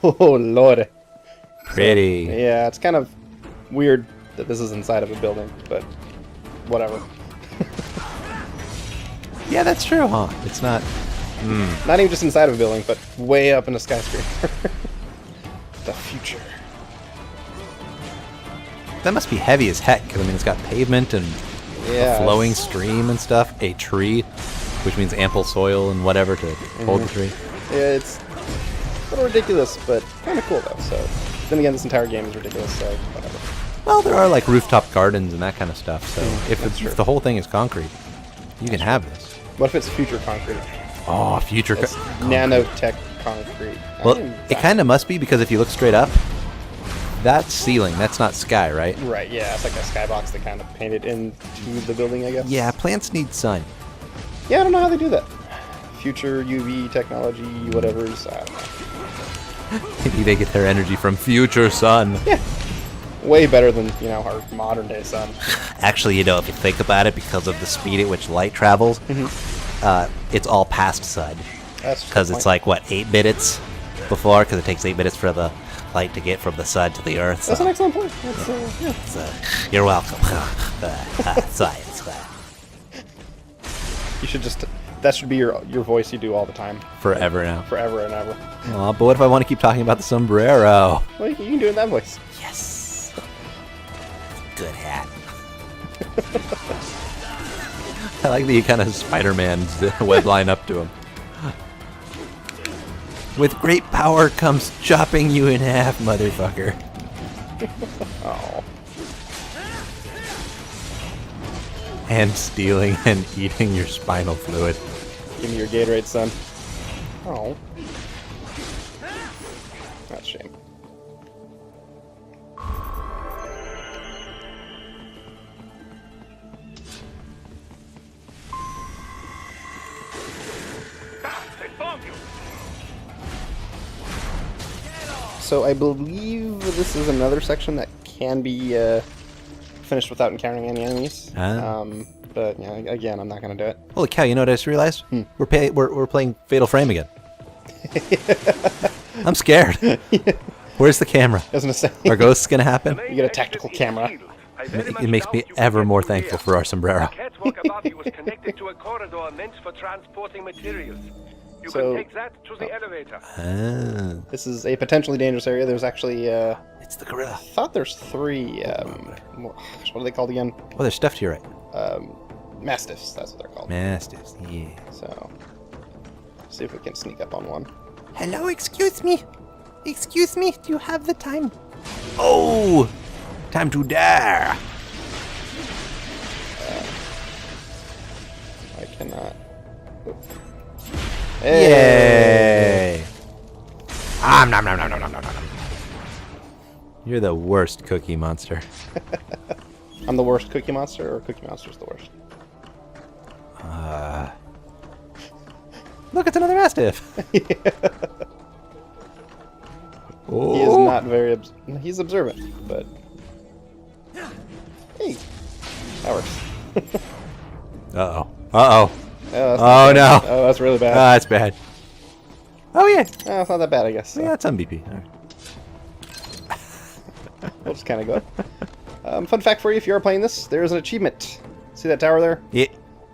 Oh, Lord. Pretty. So, yeah, it's kind of weird that this is inside of a building, but whatever. Yeah, that's true, huh? It's not... Not even just inside of a building, but way up in a skyscraper. The future. That must be heavy as heck, because I mean, it's got pavement and Yeah, a flowing stream and stuff. A tree, which means ample soil and whatever to hold the tree. Yeah, it's a little ridiculous, but kind of cool though. So then again, this entire game is ridiculous. So whatever. Well, there are like rooftop gardens and that kind of stuff. So that's true. if the whole thing is concrete, you can have this. What if it's future concrete? Oh, future It's nanotech concrete. Well, it kind of must be, because if you look straight up, that's ceiling. That's not sky, right? Right. Yeah, it's like a skybox they kind of painted into the building, I guess. Yeah, plants need sun. Yeah, I don't know how they do that. Future UV technology, whatever's. I don't know. Maybe they get their energy from future sun. Yeah. Way better than, you know, our modern day sun. Actually, you know, if you think about it, because of the speed at which light travels, it's all past sun. That's Because it's like, what, 8 minutes before? Because it takes 8 minutes for the light to get from the sun to the earth. So. That's an excellent point. That's, yeah. So, you're welcome. Science. You should just. That should be your voice you do all the time. Forever now. Forever and ever. Aw, but what if I want to keep talking about the sombrero? Well, you can do it in that voice. Yes. Good hat. I like that you kind of Spider-Man's web line up to him. With great power comes chopping you in half, motherfucker. Oh. And stealing and eating your spinal fluid. Give me your Gatorade, son. Oh. That's a shame. So I believe this is another section that can be finished without encountering any enemies. But yeah, again, I'm not gonna do it. Holy cow! You know what I just realized? We're playing Fatal Frame again. I'm scared. Where's the camera? I was gonna say, Are ghosts gonna happen? you get a tactical camera. It makes me ever more thankful for our sombrero. Catwalk above you was connected to a corridor meant for transporting materials. You So- can take that to the elevator. Ah, This is a potentially dangerous area. There's actually, it's the gorilla. I thought there's 3. What are they called again? Oh, there's stuff to your right. Mastiffs. That's what they're called. Mastiffs. Yeah. So, see if we can sneak up on one. Hello, excuse me. Excuse me, do you have the time? Oh! Time to dare! I cannot. Hey! Yay! Nom nom nom nom nom nom nom. You're the worst cookie monster. I'm the worst Cookie Monster, or Cookie Monster's the worst? Look, it's another Mastiff! Oh. He is not very. He's observant, but. Hey! That works. Uh-oh. Uh-oh. Oh no. Oh, that's really bad. That's bad. Oh, yeah. Oh, it's not that bad, I guess. So. Yeah, it's on BP. All right. We'll just kind of go. Fun fact for you, if you are playing this, there is an achievement. See that tower there? Yeah.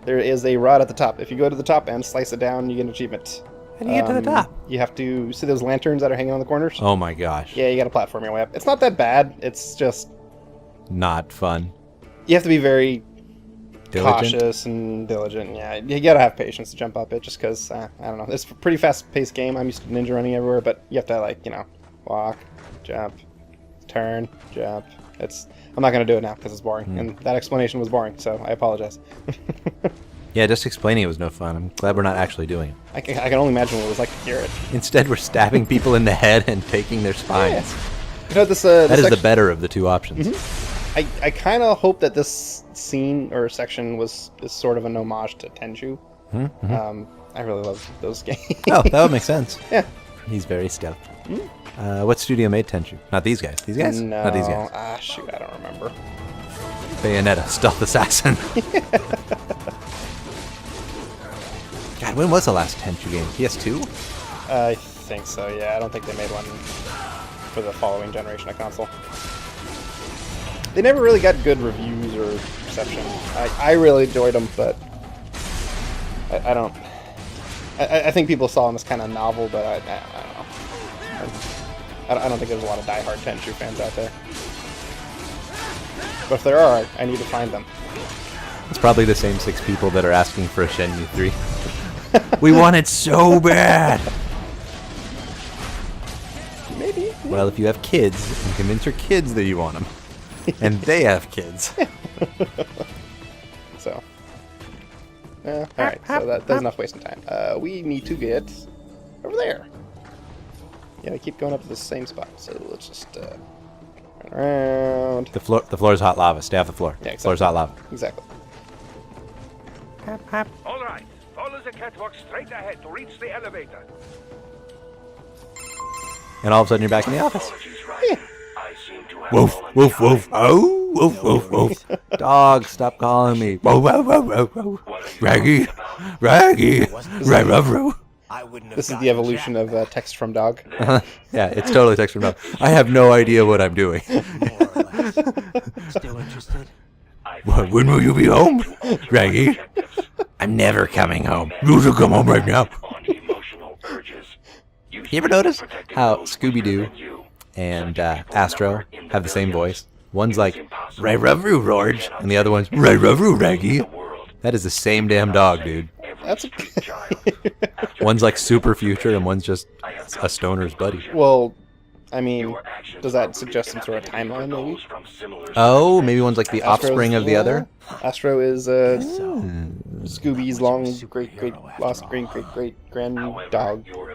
There is a rod at the top. If you go to the top and slice it down, you get an achievement. How do you get to the top? You have to see those lanterns that are hanging on the corners? Oh my gosh. Yeah, you got to platform your way up. It's not that bad. It's just Not fun. you have to be very Diligent? cautious and diligent. Yeah, you got to have patience to jump up it just because, I don't know. It's a pretty fast-paced game. I'm used to ninja running everywhere, but you have to, like, you know, walk, jump, turn, jump. I'm not going to do it now because it's boring. And that explanation was boring, so I apologize. Yeah, just explaining it was no fun. I'm glad we're not actually doing it. I can only imagine what it was like to hear it. Instead, we're stabbing people in the head and taking their spines. You know, this, That is the section- better of the two options. I kind of hope that this scene or section is sort of an homage to Tenchu. I really love those games. Oh, that would make sense. Yeah. He's very stealth. What studio made Tenchu? Not these guys. These guys? No. Not these guys. Ah, shoot, I don't remember. Bayonetta, stealth assassin. God, when was the last Tenchu game? PS2? I think so, yeah. I don't think they made one for the following generation of console. They never really got good reviews or reception. I really enjoyed them, but I don't... I think people saw them as kind of novel, but I don't know. I don't think there's a lot of diehard Tenchu fans out there. But if there are, I need to find them. It's probably the same 6 people that are asking for a Shenmue 3. We want it so bad! Maybe. Well, if you have kids, you can convince your kids that you want them. And they have kids. So. Alright, so that's enough wasting time. We need to get over there. Yeah, we keep going up to the same spot, so let's just run around. The floor is hot lava. Stay off the floor. Yeah, exactly. Floor's hot lava. Exactly. All right. Follow the catwalk straight ahead to reach the elevator. And all of a sudden you're back in the office. Yeah. Woof, woof, woof. Oh, woof, woof, woof. Dog, stop calling me. Whoa, whoa, whoa, whoa, whoa. Raggy, Raggy, Raggy. This is the evolution of text from dog. Yeah, it's totally text from dog. I have no idea what I'm doing. Still interested? When will you be home, Raggy? I'm never coming home. You should come home right now. You ever notice how Scooby-Doo and Astro have the same voice? One's like, Ray Ruvru, Rorge, and the other one's, Ray Ruvru, Raggy. That is the same damn dog, dude. That's One's like super future, and one's just a stoner's buddy. well, I mean, does that suggest some sort of timeline, maybe? Oh, maybe one's like the Astro's offspring of the other? Astro is Scooby's lost great grand dog, or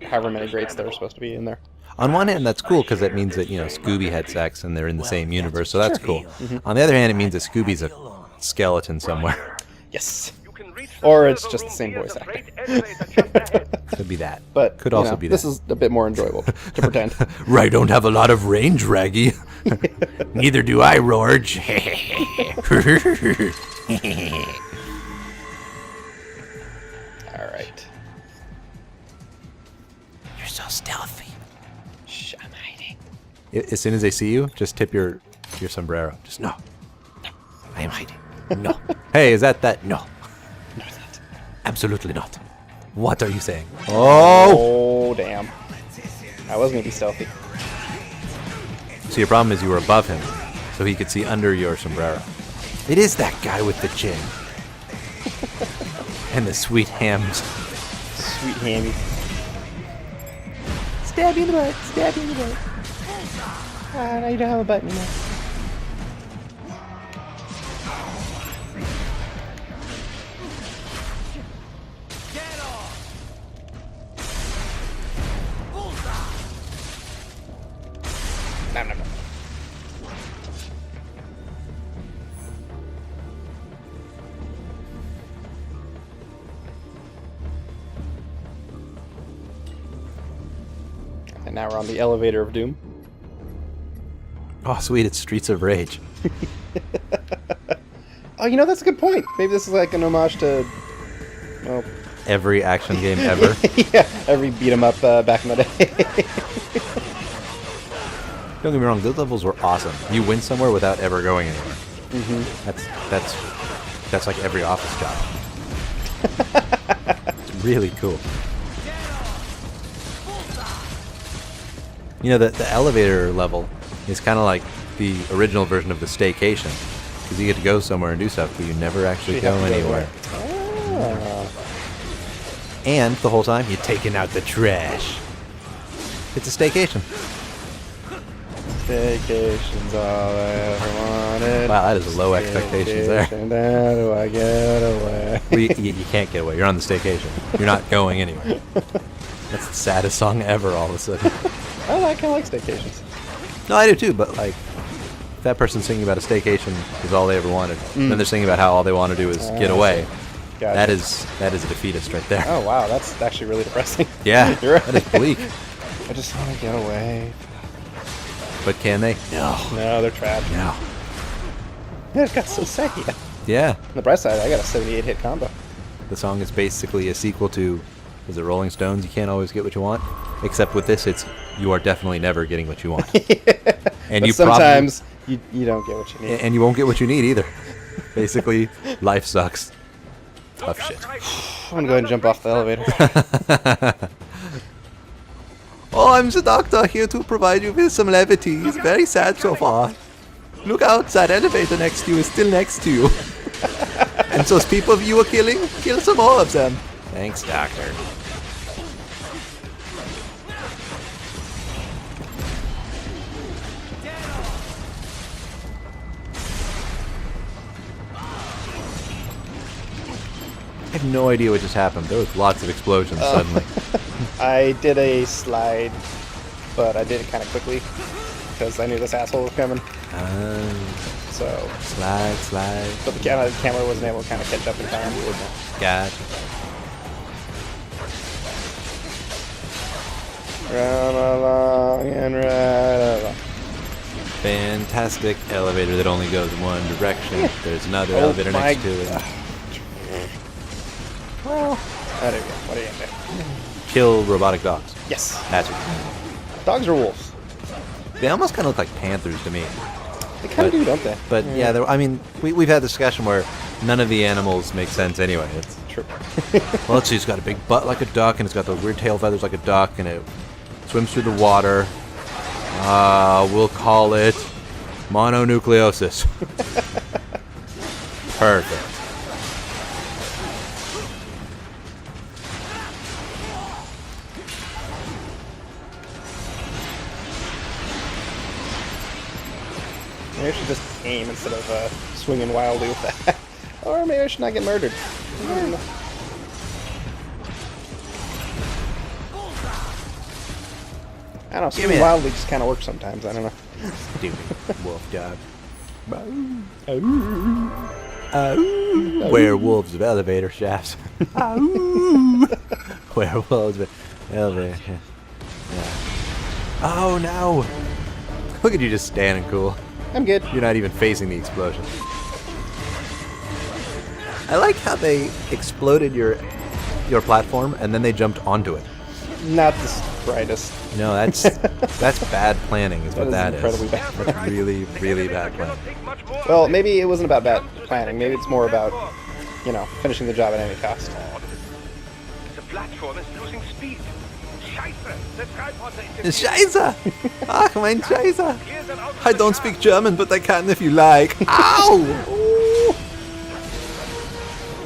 however many greats there were supposed to be in there. On one hand, that's cool because it means that, you know, Scooby had sex and they're in the same universe, so that's cool. On the other hand, it means that Scooby's a skeleton somewhere. Yes. Or it's just the same voice actor. Could be that. But could you also know, be that. this is a bit more enjoyable to pretend. I don't have a lot of range, Raggy. Neither do I, Rorge. All right. You're so stealthy. Shh, I'm hiding. As soon as they see you, just tip your sombrero. Just no. I am hiding. No. Hey, is that? No. No, it's not. Absolutely not. What are you saying? Oh! Oh, damn. I was gonna be stealthy. So your problem is you were above him, so he could see under your sombrero. It is that guy with the chin. And the sweet hams. Sweet hammy. Stab you in the butt. Stab you in the butt. Ah, now you don't have a button anymore. Nom, nom, nom. And now we're on the elevator of doom. Oh, sweet, it's Streets of Rage. Oh, you know, that's a good point. Maybe this is like an homage to, well, Every action game ever. yeah, every beat 'em up back in the day. Don't get me wrong, those levels were awesome. You went somewhere without ever going anywhere. That's like every office job. It's really cool. You know, the elevator level is kind of like the original version of the staycation. Because you get to go somewhere and do stuff, but you never actually go anywhere. And the whole time, you're taking out the trash. It's a staycation. Vacation's all I ever wanted. Wow, that is low expectations there. Staycation, how do I get away? Well, you can't get away. You're on the staycation. You're not going anywhere. That's the saddest song ever, all of a sudden. I kind of like staycations. No, I do too, but like, if that person's singing about a staycation is all they ever wanted, then they're singing about how all they want to do is get away. Gotcha. That is a defeatist right there. Oh, wow, that's actually really depressing. Yeah, You're right. that is bleak. I just want to get away. But can they? No. No, they're trapped. No. Yeah, it got so sad. Yeah. On the bright side, I got a 78 hit combo. The song is basically a sequel to Was it Rolling Stones? You can't always get what you want. Except with this, it's you are definitely never getting what you want. And But you sometimes you don't get what you need. and you won't get what you need either. Basically, life sucks. Tough shit. I'm going to jump off the elevator. Oh, I'm the doctor here to provide you with some levity. It's very sad so far. Look out, that elevator next to you is still next to you. And those people you were killing, kill some more of them. Thanks, doctor. I have no idea what just happened. There was lots of explosions suddenly. I did a slide, but I did it kind of quickly because I knew this asshole was coming. So Slide. but the camera wasn't able to kind of catch up in time. Gotcha. Run along and right along. Fantastic elevator that only goes in one direction. There's another Oh elevator my next to it. Well, there we go. What are you gonna do? Kill robotic dogs. Yes. That's what. Dogs or wolves? They almost kind of look like panthers to me. They kind of But- do, don't they? But yeah, I mean, we've had a discussion where none of the animals make sense anyway. It's, True. well, let's see, it's got a big butt like a duck, and it's got those weird tail feathers like a duck, and it swims through the water. We'll call it mononucleosis. Perfect. Maybe I should just aim instead of swinging wildly with that. Or maybe I should not get murdered. I don't know. I don't know, swinging that. wildly just kind of works sometimes. I don't know. Stupid wolf dog. Werewolves of elevator shafts. Werewolves of elevator shafts. Yeah. Oh no! Look at you just standing cool. I'm good. You're not even facing the explosion. I like how they exploded your platform and then they jumped onto it. Not the brightest. No, that's bad planning is what That that is is. incredibly bad. That's really, really bad planning. Well, maybe it wasn't about bad planning. Maybe it's more about, you know, finishing the job at any cost. The platform is losing speed. Scheiße! The Triporter is Scheiße! Ach, mein Scheiße! Here's an out- I don't speak German, but I can if you like. Ow!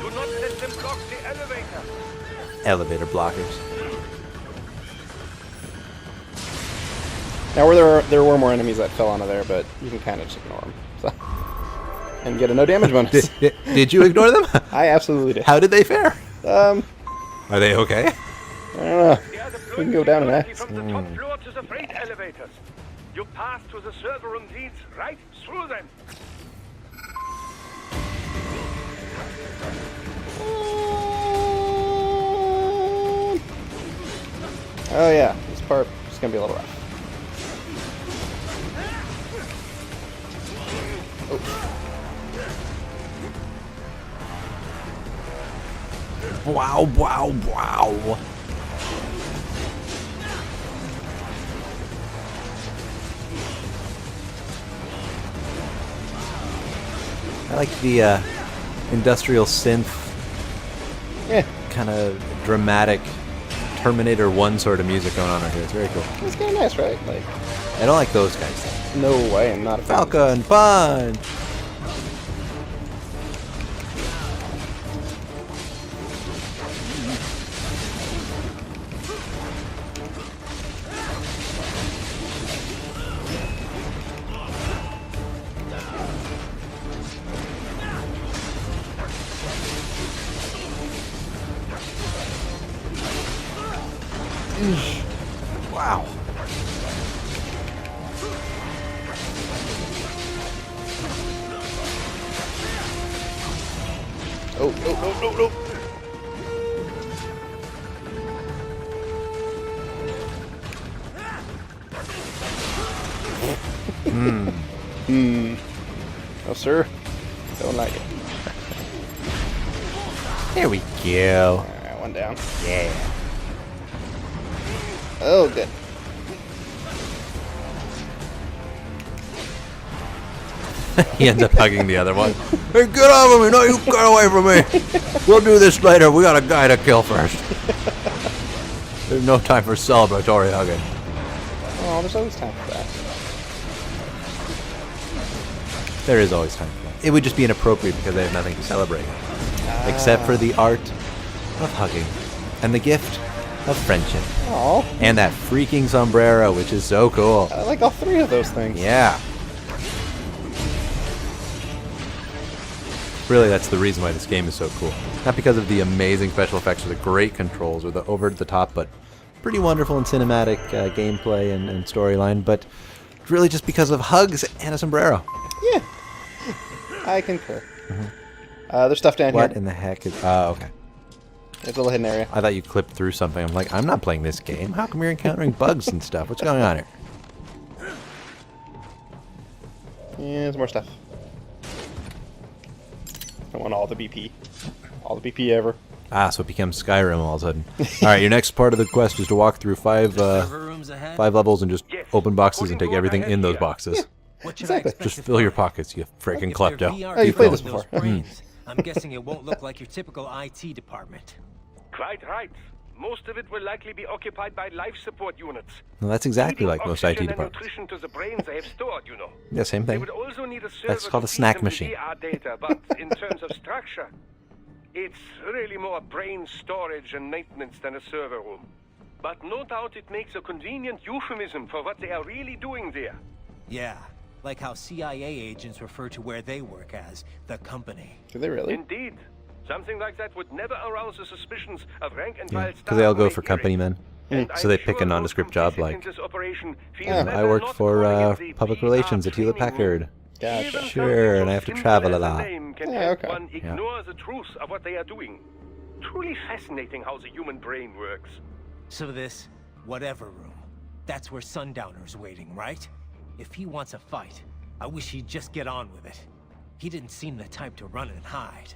Do not let them block the elevator. Elevator blockers. Now, there were more enemies that fell onto there, but you can kind of just ignore them. So. And get a no damage bonus. Did you ignore them? I absolutely did. How did they fare? Are they okay? I don't know. We can go down and ask. From the top floor to the freight elevators. You pass to the server room leads right through them. Oh yeah, this part is gonna be a little rough. Wow, wow, wow. I like the industrial synth, Yeah, kind of dramatic Terminator 1 sort of music going on right here. It's very cool. it's kind of nice, right? Like, I don't like those guys. no way, I'm not a fan. Falcon Punch! Wow. Oh, no, no, no, no. No, sir. Don't like it. There we go. Alright, one down. Yeah. Oh, good. He ends up hugging the other one. Hey, get off of me! No, you get away from me! We'll do this later. We got a guy to kill first. There's no time for celebratory hugging. Oh, there's always time for that. There is always time for that. It would just be inappropriate because they have nothing to celebrate. Except for the art of hugging. And the gift of friendship. Oh, And that freaking sombrero, which is so cool. I like all three of those things. Yeah. Really, that's the reason why this game is so cool. Not because of the amazing special effects or the great controls or the over-the-top but pretty wonderful and cinematic gameplay and storyline, but really just because of hugs and a sombrero. Yeah. I concur. There's stuff down What here. in the heck is... Oh, okay. It's a little hidden area. I thought you clipped through something. I'm like, I'm not playing this game. How come you're encountering bugs and stuff? What's going on here? Yeah, there's more stuff. I want all the BP. All the BP ever. Ah, so it becomes Skyrim all of a sudden. All right, your next part of the quest is to walk through five levels and just open boxes and take everything in those boxes. What should Exactly. I expect Just to fill your find? pockets, you freaking klepto. Oh, you played this before. I'm guessing it won't look like your typical IT department. Quite right. Most of it will likely be occupied by life support units. Well, that's exactly Feeding like most IT oxygen and departments. nutrition to the brains they have stored, you know. Yeah, same They thing. would also need a server That's called to a feed snack them the machine. VR data, but in terms of structure, it's really more brain storage and maintenance than a server room. But no doubt it makes a convenient euphemism for what they are really doing there. Yeah, like how CIA agents refer to where they work as the company. Do they really? Indeed. Something like that would never arouse the suspicions of rank and Yeah, file because they all go staff for who make company hearings. men. And So they I'm pick a sure nondescript those job complicit in like, this operation feel Yeah, better I work not for calling it the public VR relations at Hewlett training Packard. room. Gotcha. Even Sure, something and I so have to simple travel a as lot. name can Yeah, help okay. one ignore the truth of what they are doing. Truly fascinating how the human brain works. So this, whatever room, that's where Sundowner's waiting, right? If he wants a fight, I wish he'd just get on with it. He didn't seem the type to run and hide.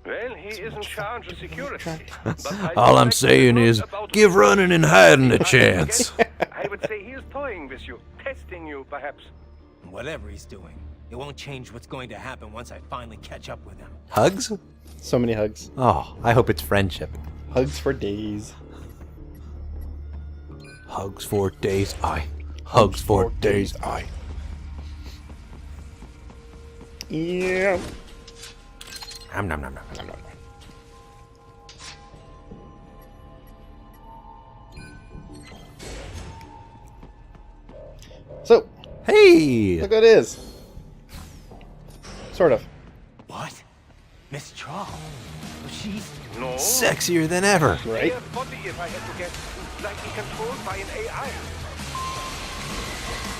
Well, he is in charge of security. but I All I'm suspect saying the is, news about give running and hiding a chance. I would say he is toying with you, testing you, perhaps. Whatever he's doing, it won't change what's going to happen once I finally catch up with him. Hugs? So many hugs. Oh, I hope it's friendship. Hugs for days. Hugs for days, aye. Hugs for days, aye. Yeah. Nom nom nom nom. Nom, nom, nom. So, Hey! look what it is. Sort of. What? Miss Trawl? She's... No. Sexier than ever. Right? Their body, if I had to guess, likely controlled by an AI.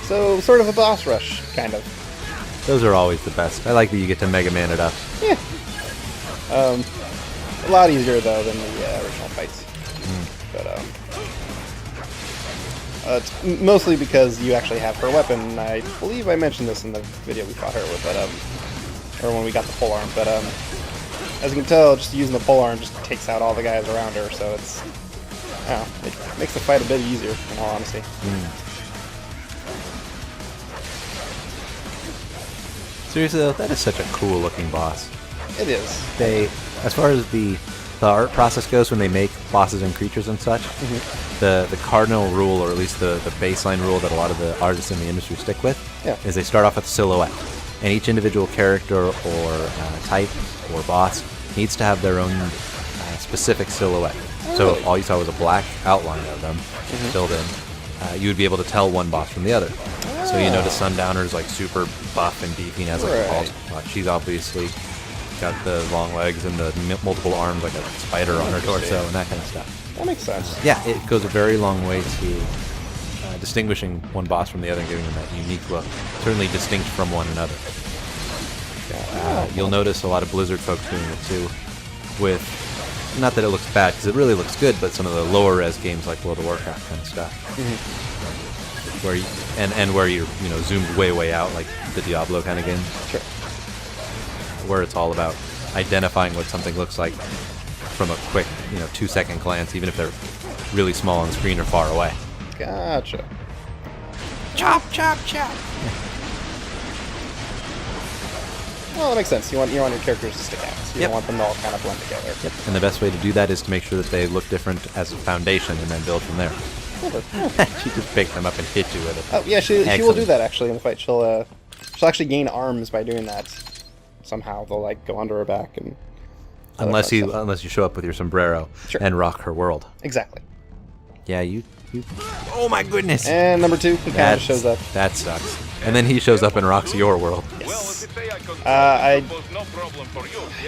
So, sort of a boss rush, kind of. Those are always the best. I like that you get to Mega Man it up. Yeah. A lot easier, though, than the original fights. But, it's mostly because you actually have her weapon. I believe I mentioned this in the video we fought her with, but, or when we got the polearm, but, as you can tell, just using the polearm just takes out all the guys around her, so it's, I don't know, it makes the fight a bit easier, in all honesty. Seriously though, that is such a cool looking boss. It is. They, as far as the art process goes when they make bosses and creatures and such, the cardinal rule, or at least the baseline rule that a lot of the artists in the industry stick with, Yeah. is they start off with a silhouette. And each individual character or type or boss needs to have their own specific silhouette. So if all you saw was a black outline of them filled in, you would be able to tell one boss from the other. So you notice Sundowner's like super buff and beefy and has like a Right. ball. She's obviously got the long legs and the multiple arms like a spider on her torso and that kind of stuff. That makes sense. Yeah, it goes a very long way to distinguishing one boss from the other and giving them that unique look. Certainly distinct from one another. You'll notice a lot of Blizzard folks doing it too, with, not that it looks bad, because it really looks good, but some of the lower res games like World of Warcraft kind of stuff. Where you, and where you're, zoomed way out, like the Diablo kind of game. Sure. Where it's all about identifying what something looks like from a quick, 2-second glance, even if they're really small on the screen or far away. Gotcha. Chop, chop, chop. Well, that makes sense. You want your characters to stick out. So you Yep. don't want them to all kind of blend together. Yep. And the best way to do that is to make sure that they look different as a foundation and then build from there. She just picked them up and hit you with it. Oh yeah, she will do Excellent. that actually in the fight. She'll actually gain arms by doing that. Somehow they'll like go under her back and. other Unless fun you stuff. show up with your sombrero Sure. and rock her world. Exactly. Yeah, you. Oh my goodness. And number 2, he kind That of shows up. That sucks. And then he shows up and rocks your world. Yes.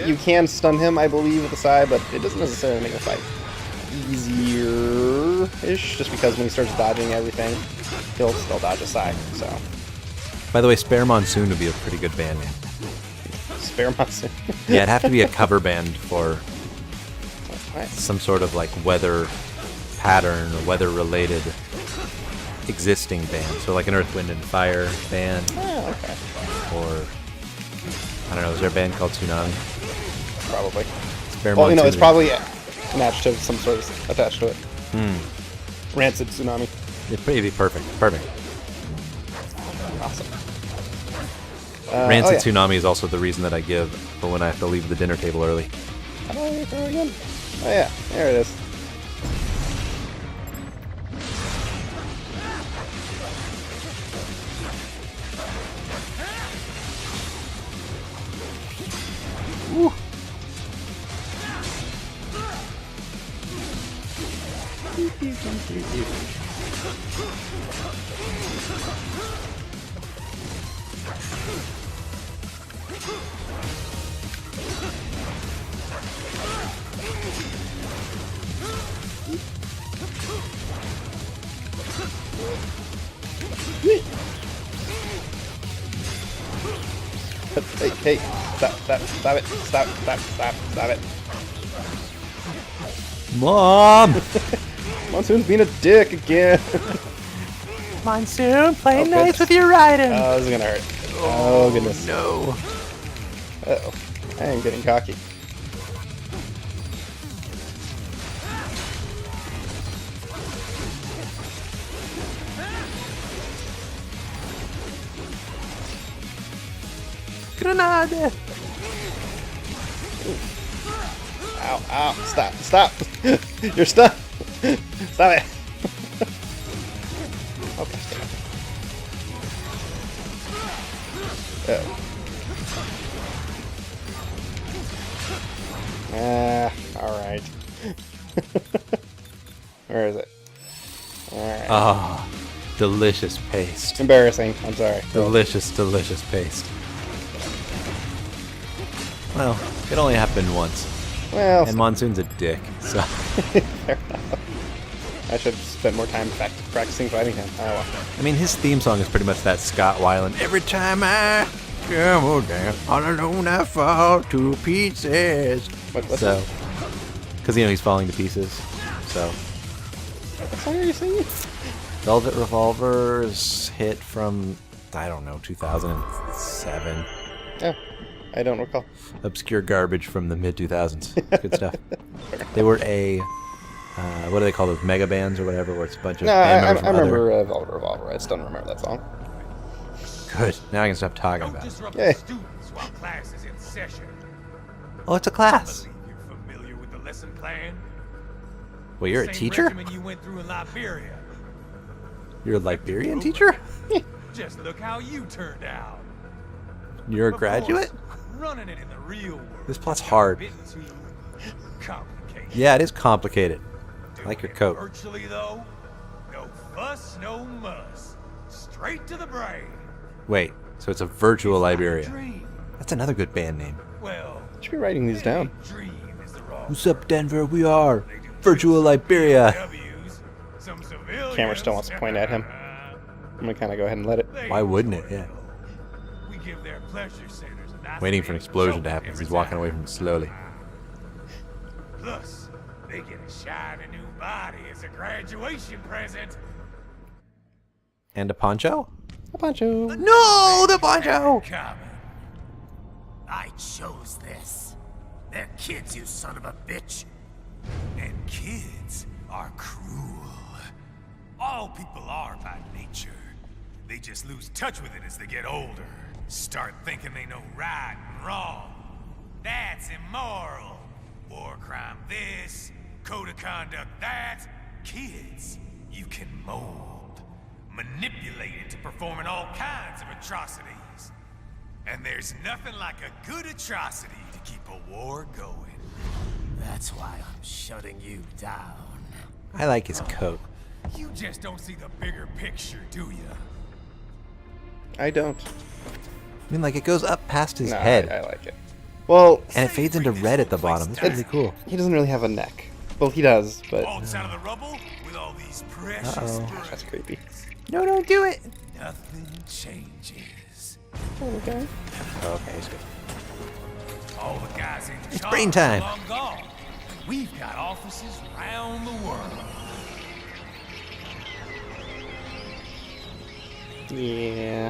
You can stun him, I believe, with the side, but it doesn't necessarily make the fight easier-ish, just because when he starts dodging everything, he'll still dodge aside. So, By the way, Spare Monsoon would be a pretty good band name. spare monster. Yeah, it'd have to be a cover band for Nice. some sort of like weather pattern or weather related existing band. So like an Earth, Wind and Fire band, Oh, okay. or I don't know, is there a band called Tsunami? Probably. Spare Well, it's Monsoon. probably matched to some sort of attached to it. Rancid Tsunami. It'd be perfect. Perfect. Awesome. Rancid oh, yeah. Tsunami is also the reason that I give for when I have to leave the dinner table early. How do I throw it again? Oh yeah, there it is. Woo. Hey, stop it. Mom! Monsoon's being a dick again. Monsoon, play Oh, nice goodness. with your riding. Oh, this is gonna hurt. Oh, goodness. No. Uh-oh. I am getting cocky. Grenade. Ow, ow, stop. You're stuck. Stop it. Okay. Alright. Where is it? Alright. Ah, delicious paste. Embarrassing. I'm sorry. Delicious, delicious paste. Well, it only happened once. Well, And Monsoon's a dick, so. fair enough. I should have spent more time practicing fighting him. Oh well. I mean, his theme song is pretty much that Scott Weiland. Every time I come down, all alone I fall to pieces. What's So, because, he's falling to pieces. So, What song are you singing? Velvet Revolver's hit from, I don't know, 2007. Oh, I don't recall. Obscure garbage from the mid-2000s. Good stuff. They were a, what do they call those, mega bands or whatever, where it's a bunch of No, band I members from remember Velvet Revolver. I just don't remember that song. Good. Now I can stop talking about it. Disrupt Yay. the students while class is in session. Oh, it's a class. Believe you're familiar with the lesson plan. Well, you're a Same teacher? regimen you went through in Liberia. You're a Liberian teacher? Just look how you turned out. You're a Of graduate? course, running it in the real world. This plot's got a hard. bit too complicated. Yeah, it is complicated. I like your Doing it coat. Virtually though, no fuss, no muss. Straight to the brain. Wait, so it's a virtual Like a Liberia. dream. That's another good band name. Well, You should be writing these down. dream is the wrong. What's up, Denver? We are virtual Liberia. W's, some civilians. Camera still wants to point at him. I'm gonna kind of go ahead and let it. They Why wouldn't it? Yeah. We give their pleasure centers a nice Waiting for an big explosion to jolt happen as every he's walking time. away from it slowly. Plus, they get a shiny new body as a graduation present. And a poncho? A poncho. No, the poncho! Common. I chose this. They're kids, you son of a bitch. And kids are cruel. All people are by nature. They just lose touch with it as they get older. Start thinking they know right and wrong. That's immoral. War crime this, code of conduct that. Kids, you can mold, manipulate it to performing all kinds of atrocities. And there's nothing like a good atrocity to keep a war going. That's why I'm shutting you down. I like his coat. You just don't see the bigger picture, do you? I don't. I mean, like, it goes up past his No, head. I like it. Well, And it fades into red at the bottom. It's really cool. he doesn't really have a neck. Well, he does, but Walks out of the rubble with all these precious Uh-oh. that's creepy. No, don't do it. Nothing changes. Okay. Okay, he's good. All the guys in It's charge brain time. are long gone. We've got offices around the world. Yeah.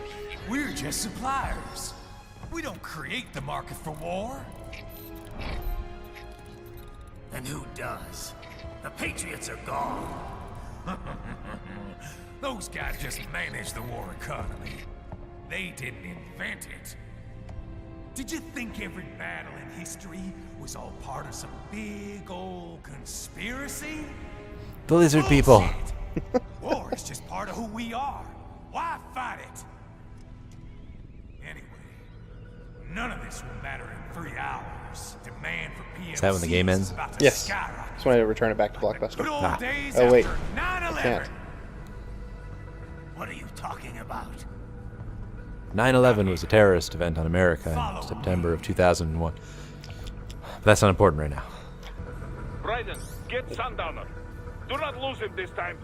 We're just suppliers. We don't create the market for war. And who does? The Patriots are gone. Those guys just manage the war economy. They didn't invent it. Did you think every battle in history was all part of some big old conspiracy? The lizard people. Bullshit. War is just part of who we are. Why fight it? Anyway, none of this will matter in 3 hours. Demand for PMCs Is that when the game ends? is about to Yes. skyrocket. Just wanted to return it back to Good Blockbuster. old Ah. days Oh, wait. after I 9/11. can't. What are you talking about? 9/11 was a terrorist event on America in September of 2001. But that's not important right now. Raiden, get Sundowner. Do not lose him this time.